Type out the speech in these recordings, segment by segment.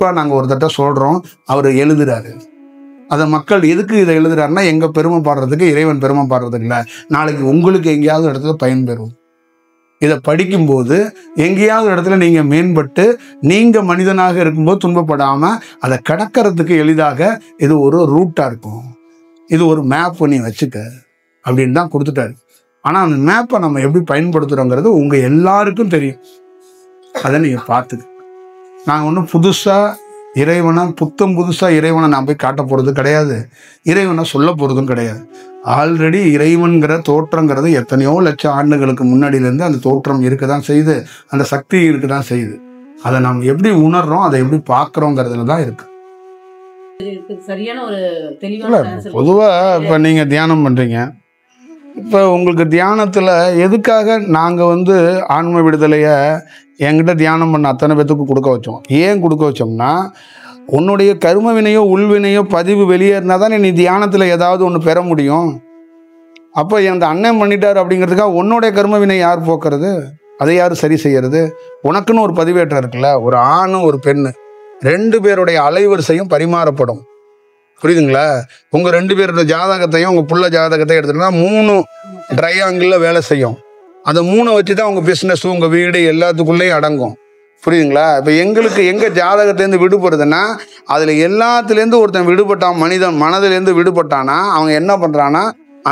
குறிப்பாக நாங்கள் ஒருத்தட்ட சொல்கிறோம், அவர் எழுதுறாரு. அதை மக்கள் எதுக்கு இதை எழுதுறாருன்னா, எங்கள் பெருமை பாடுறதுக்கு, இறைவன் பெருமை பாடுறதுக்கு இல்லை, நாளைக்கு உங்களுக்கு எங்கேயாவது இடத்துல பயன்பெறும். இதை படிக்கும்போது எங்கேயாவது இடத்துல நீங்கள் மேம்பட்டு நீங்கள் மனிதனாக இருக்கும்போது துன்பப்படாமல் அதை கடக்கிறதுக்கு எளிதாக இது ஒரு ரூட்டாக இருக்கும், இது ஒரு மேப் பண்ணி வச்சுக்க அப்படின்னு தான் கொடுத்துட்டாரு. ஆனால் அந்த மேப்பை நம்ம எப்படி பயன்படுத்துகிறோங்கிறது உங்கள் எல்லாருக்கும் தெரியும். அதை நீங்கள் பார்த்துக்க. நாங்கள் ஒன்றும் புதுசாக இறைவனை நான் போய் காட்ட போகிறது கிடையாது, இறைவனை சொல்ல போகிறதும் கிடையாது. ஆல்ரெடி இறைவன்கிற தோற்றங்கிறது எத்தனையோ லட்சம் ஆண்டுகளுக்கு முன்னாடியிலேருந்து அந்த தோற்றம் இருக்க தான் செய்யுது, அந்த சக்தி இருக்க தான் செய்யுது. அதை நாம் எப்படி உணர்றோம், அதை எப்படி பார்க்குறோங்கிறதுல தான் இருக்கு. பொதுவாக இப்போ நீங்கள் தியானம் பண்ணுறீங்க, இப்போ உங்களுக்கு தியானத்தில் எதுக்காக நாங்கள் ஆன்ம விடுதலையை என்கிட்ட தியானம் பண்ண அத்தனை பேத்துக்கு கொடுக்க வச்சோம்? ஏன் கொடுக்க வச்சோம்னா, உன்னுடைய கர்ம வினையோ உள்வினையோ பதிவு வெளியேறினா தானே நீ தியானத்தில் ஏதாவது ஒன்று பெற முடியும். அப்போ அந்த அண்ணன் பண்ணிட்டார் அப்படிங்கிறதுக்காக உன்னுடைய கர்ம வினை யார் போக்குறது? அதை யார் சரி செய்யறது? உனக்குன்னு ஒரு பதிவேற்றம் இருக்குல்ல, ஒரு ஆண் ஒரு பெண்ணு, 2 பேருடைய அலைவரிசையும் பரிமாறப்படும். புரியுதுங்களா? உங்கள் 2 பேரோட ஜாதகத்தையும் உங்கள் புள்ள ஜாதகத்தையும் எடுத்துட்டா 3 ட்ரையாங்கிளில் வேலை செய்யும். அந்த 3 வச்சு தான் உங்கள் பிஸ்னஸ், உங்கள் வீடு எல்லாத்துக்குள்ளேயும் அடங்கும். புரியுதுங்களா? இப்போ எங்களுக்கு எங்கள் ஜாதகத்துலேருந்து விடுபடுதுன்னா, அதில் எல்லாத்துலேருந்து ஒருத்தன் விடுபட்டான், மனிதன் மனதிலேருந்து விடுபட்டானா அவங்க என்ன பண்ணுறான்னா,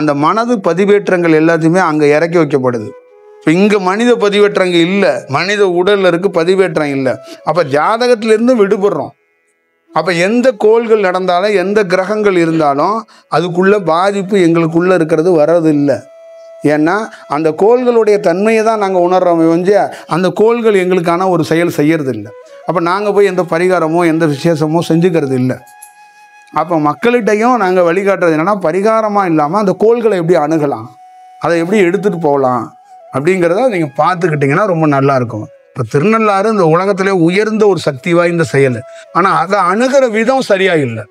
அந்த மனது பதிவேற்றங்கள் எல்லாத்தையுமே அங்கே இறக்கி வைக்கப்படுது. இப்போ இங்கே மனித பதிவேற்றங்கள் இல்லை, மனித உடலில் இருக்கு பதிவேற்றம் இல்லை. அப்போ ஜாதகத்திலேருந்து விடுபடுறோம். அப்போ எந்த கோள்கள் நடந்தாலும் எந்த கிரகங்கள் இருந்தாலும் அதுக்குள்ள பாதிப்பு எங்களுக்குள்ளே இருக்கிறது வர்றது இல்லை. ஏன்னா அந்த கோள்களுடைய தன்மையை தான் நாங்கள் உணர்றோமே ஒழிஞ்சு அந்த கோள்கள் எங்களுக்கான ஒரு செயல் செய்யறது இல்லை. அப்போ நாங்கள் போய் எந்த பரிகாரமோ எந்த விசேஷமோ செஞ்சுக்கிறது இல்லை. அப்போ மக்கள்கிட்டையும் நாங்கள் வழிகாட்டுறது என்னென்னா, பரிகாரமாக இல்லாமல் அந்த கோள்களை எப்படி அணுகலாம், அதை எப்படி எடுத்துகிட்டு போகலாம் அப்படிங்கிறத நீங்கள் பார்த்துக்கிட்டிங்கன்னா ரொம்ப நல்லாயிருக்கும். இப்போ திருநள்ளாறு இந்த உலகத்திலே உயர்ந்த ஒரு சக்தி வாய்ந்த செயல், ஆனால் அதை அணுகிற விதம் சரியா இல்லை.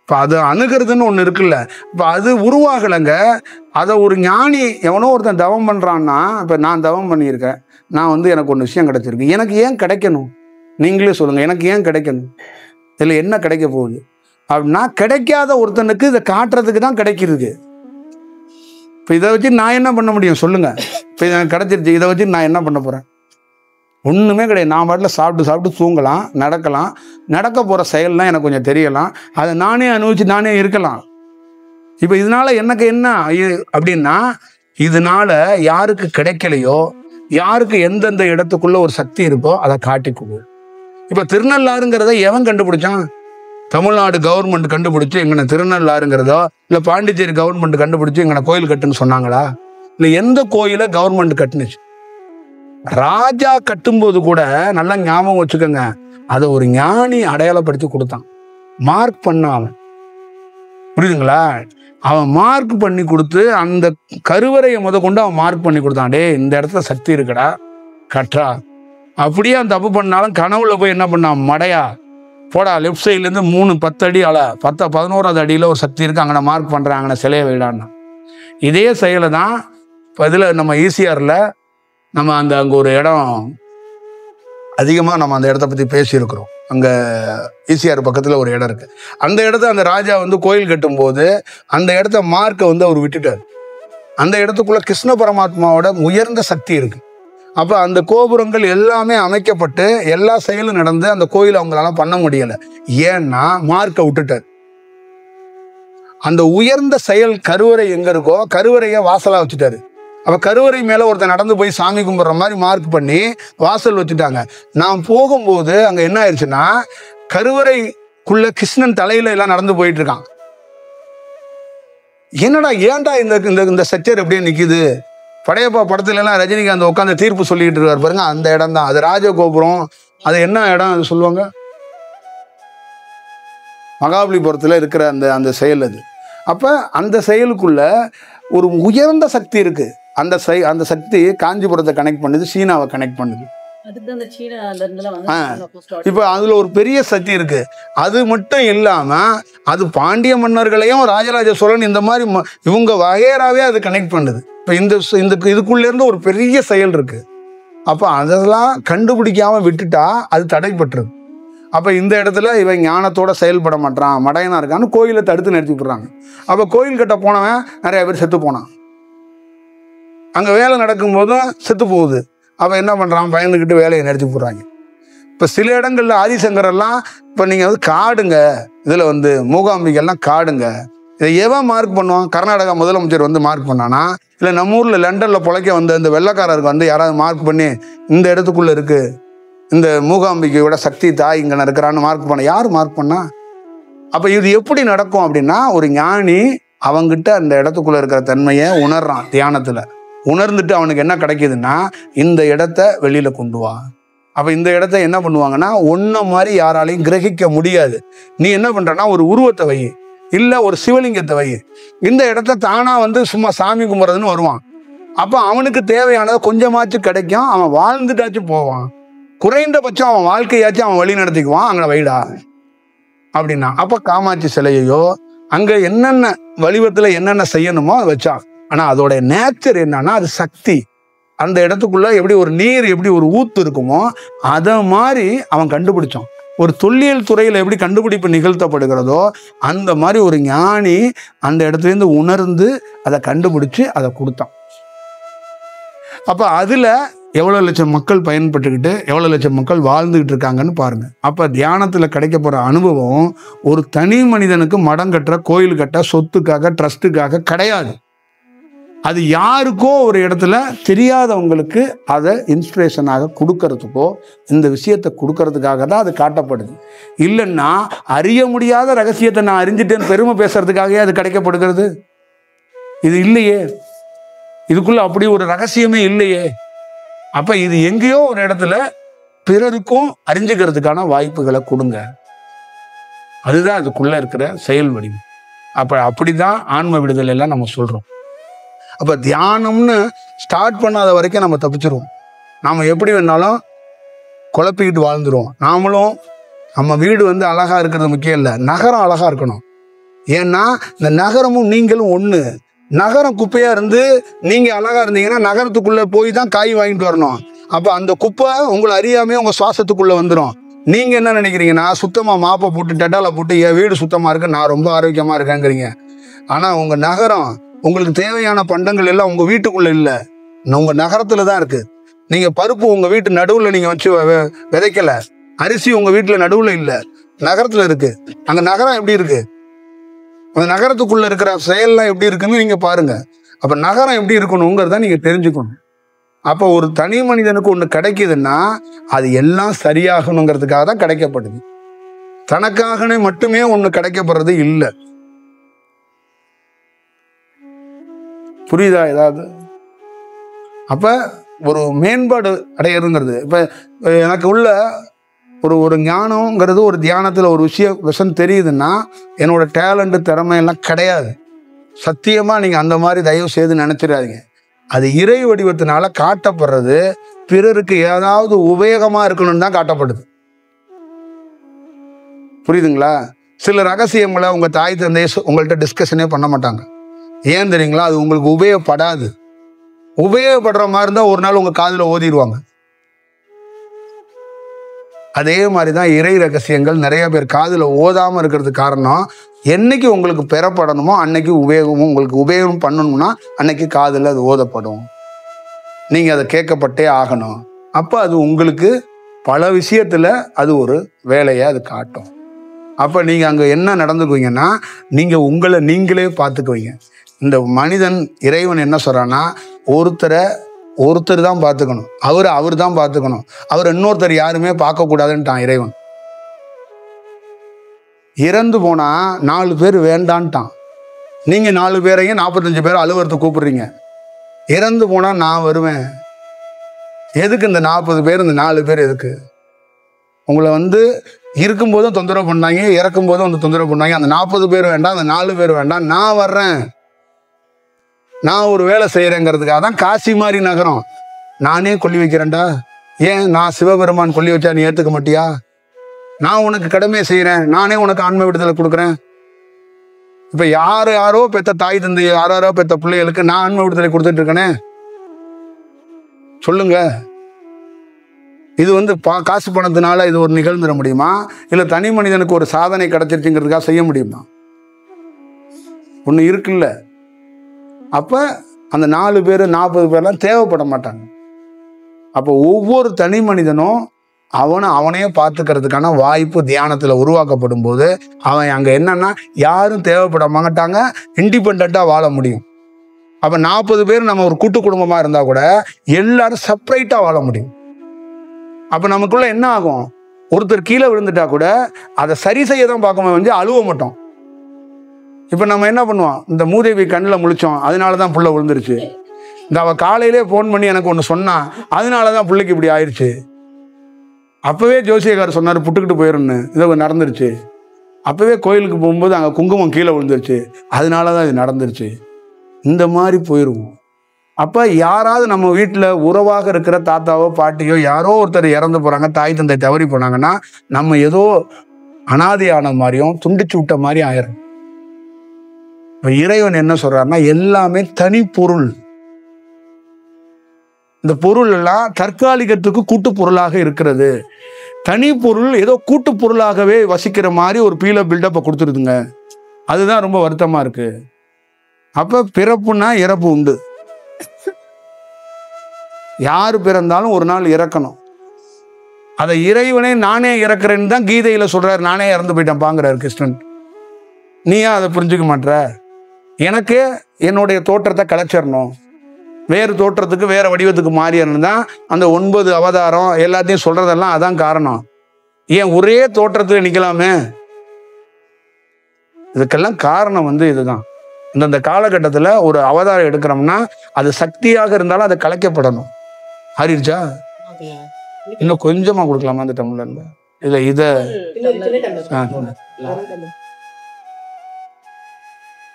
இப்போ அது அணுகிறதுன்னு ஒன்று இருக்குல்ல, இப்போ அது உருவாகலைங்க. அதை ஒரு ஞானி எவனோ ஒருத்தன் தவம் பண்ணுறான்னா, இப்போ நான் தவம் பண்ணியிருக்கேன், நான் எனக்கு ஒன்று விஷயம் கிடைச்சிருக்கு, எனக்கு ஏன் கிடைக்கணும்? நீங்களே சொல்லுங்கள், எனக்கு ஏன் கிடைக்கணும்? இதில் என்ன கிடைக்க போகுது அப்படின்னா, கிடைக்காத ஒருத்தனுக்கு இதை காட்டுறதுக்கு தான் கிடைக்கிறது. இப்போ இதை வச்சு நான் என்ன பண்ண முடியும் சொல்லுங்கள்? இப்போ எனக்கு கிடச்சிருச்சு, இதை வச்சு நான் என்ன பண்ண போகிறேன்? ஒன்றுமே கிடையாது. நான் பாட்டில் சாப்பிட்டு தூங்கலாம், நடக்கலாம், நடக்க போகிற செயல்லாம் எனக்கு கொஞ்சம் தெரியலாம், அதை நானே அனுபவிச்சு நானே இருக்கலாம். இப்போ இதனால் எனக்கு என்ன அப்படின்னா, இதனால் யாருக்கு கிடைக்கலையோ, யாருக்கு எந்தெந்த இடத்துக்குள்ளே ஒரு சக்தி இருக்கோ அதை காட்டி கொடு. இப்போ திருநள்ளாறுங்கிறத எவன் கண்டுபிடிச்சான்? தமிழ்நாடு கவர்மெண்ட் கண்டுபிடிச்சி எங்கன திருநள்ளாறுங்கிறதோ, இல்லை பாண்டிச்சேரி கவர்மெண்ட் கண்டுபிடிச்சி எங்கன கோயில் கட்டுன்னு சொன்னாங்களா? இல்லை எந்த கோயிலை கவர்மெண்ட் கட்டுனுச்சு? ராஜா கட்டும்போது கூட நல்லா ஞாபகம் வச்சுக்கோங்க, அதை ஒரு ஞானி அடையாளப்படுத்தி கொடுத்தான், மார்க் பண்ண அவன். புரியுதுங்களா? அவன் மார்க் பண்ணி கொடுத்து அந்த கருவறையை கொண்டு அவன் மார்க் பண்ணி கொடுத்தான். டே, இந்த இடத்துல சக்தி இருக்குடா, கற்றா. அப்படியே அவன் தப்பு பண்ணாலும் கனவுல போய் என்ன பண்ணான், மடையா போடா, லெஃப்ட் சைட்லேருந்து 10 அடி 11வது அடியில் ஒரு சக்தி இருக்கு, அங்கே மார்க் பண்ணுறேன், அங்கே சிலையை வைடான்னா. இதே செயலை தான் இப்போ இதில் நம்ம ஈசிஆரில் நம்ம அங்கே ஒரு இடம் அதிகமாக நம்ம அந்த இடத்த பற்றி பேசியிருக்கிறோம். அங்கே ஈசிஆர் பக்கத்தில் ஒரு இடம் இருக்குது. அந்த இடத்த அந்த ராஜா கோயில் கட்டும்போது அந்த இடத்த மார்க்கை அவர் விட்டுட்டார். அந்த இடத்துக்குள்ளே கிருஷ்ண பரமாத்மாவோட உயர்ந்த சக்தி இருக்குது. அப்போ அந்த கோபுரங்கள் எல்லாமே அமைக்கப்பட்டு எல்லா செயலும் நடந்து அந்த கோயில் அவங்களால பண்ண முடியலை. ஏன்னா மார்க்கை விட்டுட்டார். அந்த உயர்ந்த செயல் கருவறை எங்கே இருக்கோ கருவறையை வாசலாக வச்சுட்டாரு. அப்போ கருவறை மேலே ஒருத்தர் நடந்து போய் சாமி கும்பிட்ற மாதிரி மார்க் பண்ணி வாசல் வச்சுட்டாங்க. நான் போகும்போது அங்கே என்ன ஆயிடுச்சுன்னா, கருவறைக்குள்ள கிருஷ்ணன் தலையில எல்லாம் நடந்து போயிட்டு இருக்கான். என்னடா ஏன்டா இந்த ஸ்ட்ரக்சர் எப்படியே நிற்கிது? படையப்பா படத்துல எல்லாம் ரஜினிகாந்த் உட்காந்து தீர்ப்பு சொல்லிட்டு இருக்காரு பாருங்க, அந்த இடம் தான் அது. ராஜகோபுரம், அது என்ன இடம் அது சொல்லுவாங்க, மகாபலிபுரத்தில் இருக்கிற அந்த செயல் அது. அப்போ அந்த செயலுக்குள்ள ஒரு உயர்ந்த சக்தி இருக்கு. அந்த சக்தி காஞ்சிபுரத்தை கனெக்ட் பண்ணுது, சீனாவை கனெக்ட் பண்ணுது. இப்போ அதுல ஒரு பெரிய சக்தி இருக்கு. அது மட்டும் இல்லாம அது பாண்டிய மன்னர்களையும் ராஜராஜ சோழன் இந்த மாதிரி இவங்க வகையறாவே அது கனெக்ட் பண்ணுது. இப்போ இதுக்குள்ள இருந்து ஒரு பெரிய செயல் இருக்கு. அப்போ அதெல்லாம் கண்டுபிடிக்காம விட்டுட்டா அது தடைப்பட்டுருது. அப்போ இந்த இடத்துல இவன் ஞானத்தோட செயல்பட மாட்டான், மடையனா இருக்கான்னு கோயிலை தடுத்து நிறுத்தி விட்டுறாங்க. அப்போ கோயில் கிட்ட போனவன் நிறைய பேர் செத்து போனான். அங்கே வேலை நடக்கும்போதும் செத்து போகுது. அவன் என்ன பண்ணுறான், பயந்துக்கிட்டு வேலையை நிறுத்தி போடுறாங்க. இப்போ சில இடங்களில் ஆதிசங்கரெல்லாம் இப்போ நீங்கள் வந்து காடுங்க, இதில் வந்து மூகாம்பிகெல்லாம் காடுங்க, இதை எவன் மார்க் பண்ணுவான்? கர்நாடகா முதலமைச்சர் வந்து மார்க் பண்ணானா, இல்லை நம்ம ஊரில் லண்டனில் பிழைக்க வந்த இந்த வெள்ளைக்காரருக்கு வந்து யாராவது மார்க் பண்ணி இந்த இடத்துக்குள்ளே இருக்குது, இந்த மூகாம்பிகையோட சக்தி தாய் இங்கே இருக்கிறான்னு மார்க் பண்ண? யார் மார்க் பண்ணா? அப்போ இது எப்படி நடக்கும் அப்படின்னா, ஒரு ஞானி அவங்கிட்ட அந்த இடத்துக்குள்ளே இருக்கிற தன்மையை உணர்றான். தியானத்தில் உணர்ந்துட்டு அவனுக்கு என்ன கிடைக்குதுன்னா, இந்த இடத்த வெளியில் கொண்டு வா. அப்போ இந்த இடத்த என்ன பண்ணுவாங்கன்னா, ஒன்றை மாதிரி யாராலையும் கிரகிக்க முடியாது. நீ என்ன பண்ணுறன்னா, ஒரு உருவத்தை வை, இல்லை ஒரு சிவலிங்கத்தை வை. இந்த இடத்த தானாக வந்து சும்மா சாமி கும்பிட்றதுன்னு வருவான். அப்போ அவனுக்கு தேவையானதை கொஞ்சமாச்சும் கிடைக்கும், அவன் வாழ்ந்துட்டாச்சும் போவான். குறைந்தபட்சம் அவன் வாழ்க்கையாச்சும் அவன் வழி நடத்திக்குவான். அங்கே வைடா அப்படின்னா, அப்போ காமாட்சி சிலையையோ அங்கே என்னென்ன வடிவத்தில் என்னென்ன செய்யணுமோ அதை வச்சா. ஆனால் அதோட நேச்சர் என்னன்னா, அது சக்தி. அந்த இடத்துக்குள்ள எப்படி ஒரு நீர் எப்படி ஒரு ஊத்து இருக்குமோ அதை மாதிரி அவன் கண்டுபிடிச்சான். ஒரு தொல்லியல் துறையில் எப்படி கண்டுபிடிப்பு நிகழ்த்தப்படுகிறதோ அந்த மாதிரி ஒரு ஞானி அந்த இடத்துலேருந்து உணர்ந்து அதை கண்டுபிடிச்சு அதை கொடுத்தான். அப்போ அதில் எவ்வளோ லட்சம் மக்கள் பயன்பட்டுக்கிட்டு எவ்வளோ லட்சம் மக்கள் வாழ்ந்துக்கிட்டு இருக்காங்கன்னு பாருங்கள். அப்போ தியானத்தில் கிடைக்க போகிற அனுபவம் ஒரு தனி மனிதனுக்கு மடம் கட்டுற, கோயில் கட்ட, சொத்துக்காக, ட்ரஸ்ட்டுக்காக கிடையாது. அது யாருக்கோ ஒரு இடத்துல தெரியாதவங்களுக்கு அதை இன்ஸ்பிரேஷனாக கொடுக்கறதுக்கோ இந்த விஷயத்தை கொடுக்கறதுக்காக தான் அது காட்டப்படுது. இல்லைன்னா அறிய முடியாத ரகசியத்தை நான் அறிஞ்சிட்டேன்னு பெருமை பேசுறதுக்காகவே அது கிடைக்கப்படுகிறது. இது இல்லையே, இதுக்குள்ள அப்படி ஒரு ரகசியமே இல்லையே. அப்ப இது எங்கேயோ ஒரு இடத்துல பிறருக்கும் அறிஞ்சுக்கிறதுக்கான வாய்ப்புகளை கொடுங்க. அதுதான் அதுக்குள்ள இருக்கிற செயல் வடிவம். அப்படிதான் ஆன்ம விடுதலை எல்லாம் நம்ம சொல்றோம். அப்ப தியானம்னு ஸ்டார்ட் பண்ணாத வரைக்கும் நம்ம தப்பிச்சிருவோம். நாம எப்படி வேணாலும் குழப்பிக்கிட்டு வாழ்ந்துருவோம். நாமளும் நம்ம வீடு வந்து அழகா இருக்கிறது முக்கியம் இல்லை, நகரம் அழகா இருக்கணும். ஏன்னா இந்த நகரமும் நீங்களும் ஒண்ணு. நகரம் குப்பையா இருந்து நீங்க அழகா இருந்தீங்கன்னா நகரத்துக்குள்ள போய் தான் காய் வாங்கிட்டு வரணும். அப்ப அந்த குப்பை உங்களை அறியாமே உங்க சுவாசத்துக்குள்ள வந்துடும். நீங்க என்ன நினைக்கிறீங்கன்னா, சுத்தமா மாப்பை போட்டு டெட்டால போட்டு என் வீடு சுத்தமா இருக்கு, நான் ரொம்ப ஆரோக்கியமா இருக்கேங்கிறீங்க. ஆனா உங்க நகரம், உங்களுக்கு தேவையான பண்டங்கள் எல்லாம் உங்க வீட்டுக்குள்ள இல்லை, உங்க நகரத்துல தான் இருக்கு. நீங்க பருப்பு உங்க வீட்டு நடுவுல நீங்க வச்சு விதைக்கல, அரிசி உங்க வீட்டுல நடுவுல இல்லை, நகரத்துல இருக்கு. அந்த நகரம் எப்படி இருக்கு, அந்த நகரத்துக்குள்ள இருக்கிற செயல்லாம் எப்படி இருக்குன்னு நீங்க பாருங்க. அப்ப நகரம் எப்படி இருக்கணுங்கிறத நீங்க தெரிஞ்சுக்கணும். அப்போ ஒரு தனி மனிதனுக்கு ஒண்ணு கிடைக்குதுன்னா அது எல்லாம் சரியாகணுங்கிறதுக்காக தான் கிடைக்கப்படுது. தனக்காகவே மட்டுமே ஒண்ணு கிடைக்கப்படுறது இல்லை. புரியுதா ஏதாவது? அப்ப ஒரு மேம்பாடு அடையிறதுங்கிறது, இப்ப எனக்கு உள்ள ஒரு ஞானம்ங்கிறது ஒரு தியானத்தில் ஒரு விஷயம் தெரியுதுன்னா என்னோட டேலண்ட் திறமையெல்லாம் கிடையாது. சத்தியமாக நீங்கள் அந்த மாதிரி தயவு செய்து நினச்சிடாதீங்க. அது இறை வடிவத்தினால காட்டப்படுறது பிறருக்கு ஏதாவது உபயோகமாக இருக்கணும்னு தான் காட்டப்படுது. புரியுதுங்களா? சில ரகசியங்களை உங்கள் தாய் தந்தையை உங்கள்கிட்ட டிஸ்கஷனே பண்ண மாட்டாங்க. ஏன் தெரியுங்களா? அது உங்களுக்கு உபயோகப்படாது. உபயோகப்படுற மாதிரி இருந்தால் ஒரு நாள் உங்கள் காதில் ஓதிடுவாங்க. அதே மாதிரி தான் இறை ரகசியங்கள் நிறைய பேர் காதில் ஓதாமல் இருக்கிறதுக்கு காரணம், என்னைக்கு உங்களுக்கு பெறப்படணுமோ அன்னைக்கு உங்களுக்கு உபயோகம் பண்ணணும்னா அன்னைக்கு காதில் அது ஓதப்படும். நீங்கள் அதை கேட்கப்பட்டே ஆகணும். அப்போ அது உங்களுக்கு பல விஷயத்தில் அது ஒரு வேலையை அது காட்டும். அப்போ நீங்கள் அங்கே என்ன நடந்துக்குவீங்கன்னா, நீங்கள் உங்களை நீங்களே பார்த்துக்குவீங்க. இந்த மனிதன் இறைவன் என்ன சொல்கிறான்னா, ஒருத்தர் தான் பார்த்துக்கணும், அவர் தான் பார்த்துக்கணும், அவர் இன்னொருத்தர் யாருமே பார்க்கக்கூடாதுன்ட்டான் இறைவன். இறந்து போனா 4 பேர் வேண்டான்ட்டான். நீங்க 4 பேரையும் 45 பேரை அலுவலகத்தை கூப்பிடுறீங்க. இறந்து போனா நான் வருவேன். எதுக்கு இந்த 40 பேர், இந்த 4 பேர் எதுக்கு? உங்களை வந்து இருக்கும்போதும் தொந்தரவு பண்ணாங்க, இறக்கும் போதும் வந்து தொந்தரவு பண்ணாங்க. அந்த 40 பேர் வேண்டாம், அந்த 4 பேர் வேண்டாம், நான் வர்றேன், நான் ஒரு வேலை செய்யறேங்கிறதுக்காக தான். காசி மாதிரி நகரம் நானே கொல்லி வைக்கிறேன்டா. ஏன் நான் சிவபெருமான் கொல்லி வச்சா நீ ஏத்துக்க மாட்டியா? நான் உனக்கு கடமையை செய்யறேன், நானே உனக்கு ஆன்ம விடுதலை கொடுக்குறேன். இப்ப யாரோ பெத்த தாய் தந்தை, யாரோ பெத்த பிள்ளைகளுக்கு நான் ஆன்ம விடுதலை கொடுத்துட்டு இருக்கேனே, சொல்லுங்க. இது வந்து காசு பணத்தினால இது ஒரு நிகழ்ந்துட முடியுமா? இல்லை தனி மனிதனுக்கு ஒரு சாதனை கிடைச்சிருச்சுங்கிறதுக்காக செய்ய முடியுமா? ஒன்று இருக்குல்ல. அப்போ அந்த 4 பேர் 40 பேர்லாம் தேவைப்பட மாட்டாங்க. அப்போ ஒவ்வொரு தனி மனிதனும் அவனே பார்த்துக்கிறதுக்கான வாய்ப்பு தியானத்தில் உருவாக்கப்படும் போது அவன் அங்கே என்னன்னா யாரும் தேவைப்பட மாட்டாங்க, இண்டிபெண்ட்டாக வாழ முடியும். அப்போ 40 பேர் நம்ம ஒரு கூட்டு குடும்பமாக இருந்தால் கூட எல்லாரும் செப்பரேட்டாக வாழ முடியும். அப்போ நமக்குள்ள என்ன ஆகும்? ஒருத்தர் கீழே விழுந்துட்டா கூட அதை சரி செய்ய தான் பார்க்க வந்து அழுவ மாட்டோம். இப்போ நம்ம என்ன பண்ணுவோம்? இந்த மூதேவி கண்ணில் முழிச்சோம், அதனால தான் புள்ள விழுந்துருச்சு. இந்த அவள் காலையிலே ஃபோன் பண்ணி எனக்கு ஒன்று சொன்னா, அதனால தான் பிள்ளைக்கு இப்படி ஆயிடுச்சு. அப்போவே ஜோசியக்காரர் சொன்னார் புட்டுக்கிட்டு போயிடும்னு, இதை நடந்துருச்சு. அப்போவே கோயிலுக்கு போகும்போது அங்கே குங்குமம் கீழே விழுந்துருச்சு, அதனால தான் இது நடந்துருச்சு. இந்த மாதிரி போயிடுவோம். அப்போ யாராவது நம்ம வீட்டில் உறவாக இருக்கிற தாத்தாவோ பாட்டியோ யாரோ ஒருத்தர் இறந்து போகிறாங்க, தாய் தந்தை தவறி போனாங்கன்னா நம்ம ஏதோ அனாதையான மாதிரியும் துண்டிச்சு விட்ட மாதிரி ஆயிரும். இப்போ இறைவன் என்ன சொல்றாருன்னா எல்லாமே தனி பொருள். இந்த பொருள் எல்லாம் தற்காலிகத்துக்கு கூட்டு பொருளாக இருக்கிறது. தனி பொருள் ஏதோ கூட்டு பொருளாகவே வசிக்கிற மாதிரி ஒரு பில்டப்பை கொடுத்துருதுங்க. அதுதான் ரொம்ப வருத்தமா இருக்கு. அப்ப பிறப்புனா இறப்பு உண்டு. யாரு பிறந்தாலும் ஒரு நாள் இறக்கணும். அதை இறைவனே நானே இறக்குறேன்னு தான் கீதையில சொல்றாரு. நானே இறந்து போயிட்டேன் பாங்கிறாரு கிருஷ்ணன். நீ ஏன் அதை புரிஞ்சுக்க மாட்டேற? எனக்கு என்னுடைய தோற்றத்தை கலைச்சிடணும், வேறு தோற்றத்துக்கு வேற வடிவத்துக்கு மாறியணும் தான் அந்த 9 அவதாரம் எல்லாத்தையும் சொல்றதெல்லாம் அதான் காரணம். ஏன் ஒரே தோற்றத்துக்கு நிக்கலாமே? இதுக்கெல்லாம் காரணம் வந்து இதுதான். இந்த காலகட்டத்தில் ஒரு அவதாரம் எடுக்கிறோம்னா அது சக்தியாக இருந்தாலும் அதை கலைக்கப்படணும். ஆறிடுச்சா? இன்னும் கொஞ்சமா கொடுக்கலாமா அந்த டம்ளர்ல? இல்ல இத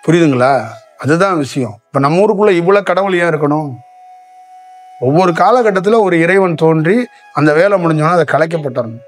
புரியுதுங்களா? அதுதான் விஷயம். இப்ப நம்ம ஊருக்குள்ள இவ்வளவு கடவுள் ஏன் இருக்கணும்? ஒவ்வொரு காலகட்டத்தில் ஒரு இறைவன் தோன்றி அந்த வேலை முடிஞ்சோன்னா அதை கலைக்கப்பட்டணும்.